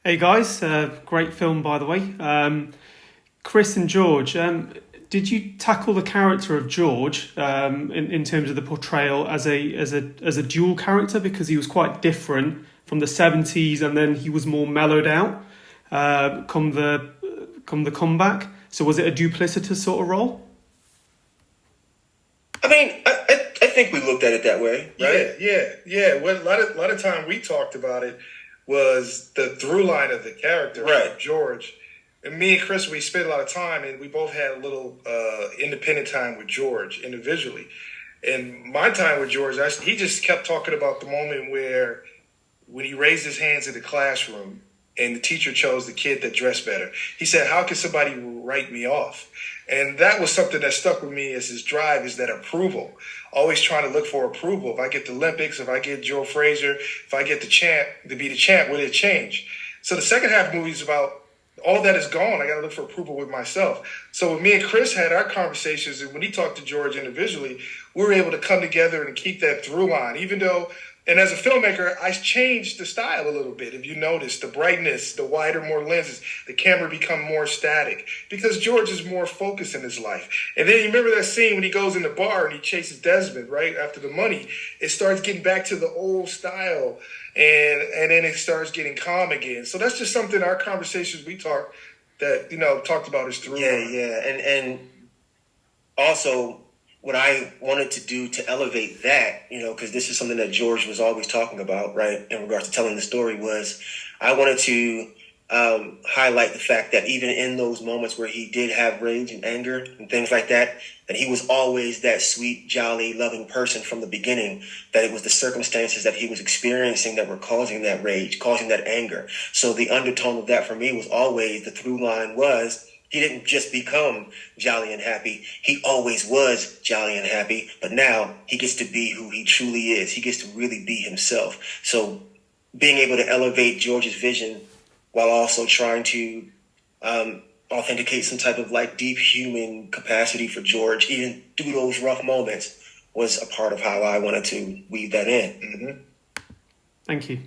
Hey guys, great film by the way. Khris and George, did you tackle the character of George in terms of the portrayal as a dual character, because he was quite different from the '70s and then he was more mellowed out come the comeback? So was it a duplicitous sort of role? I mean, I think we looked at it that way, right? Yeah. Well, a lot of time we talked about it was the through line of the character, Right. George. And me and Chris, we spent a lot of time, and we both had a little independent time with George individually. And my time with George, he just kept talking about the moment where when he raised his hands in the classroom and the teacher chose the kid that dressed better. He said, how can somebody write me off? And that was something that stuck with me as his drive, is that approval. Always trying to look for approval. If I get the Olympics, if I get Joe Frazier, if I get the champ to be the champ, will it change? So the second half of the movie is about all that is gone. I got to look for approval with myself. So when me and Chris had our conversations, and when he talked to George individually, we were able to come together and keep that through line, even though. And as a filmmaker, I changed the style a little bit. If you notice, the brightness, the wider, more lenses, the camera become more static because George is more focused in his life. And then you remember that scene when he goes in the bar and he chases Desmond, right, after the money. It starts getting back to the old style, and then it starts getting calm again. So that's just something, our conversations we talked about is through. Yeah. And also, what I wanted to do to elevate that, because this is something that George was always talking about, right, in regards to telling the story, was I wanted to highlight the fact that even in those moments where he did have rage and anger and things like that, that he was always that sweet, jolly, loving person from the beginning, that it was the circumstances that he was experiencing that were causing that rage, causing that anger. So the undertone of that for me was always, the through line was, he didn't just become jolly and happy. He always was jolly and happy, but now he gets to be who he truly is. He gets to really be himself. So being able to elevate George's vision while also trying to authenticate some type of like deep human capacity for George, even through those rough moments, was a part of how I wanted to weave that in. Thank you.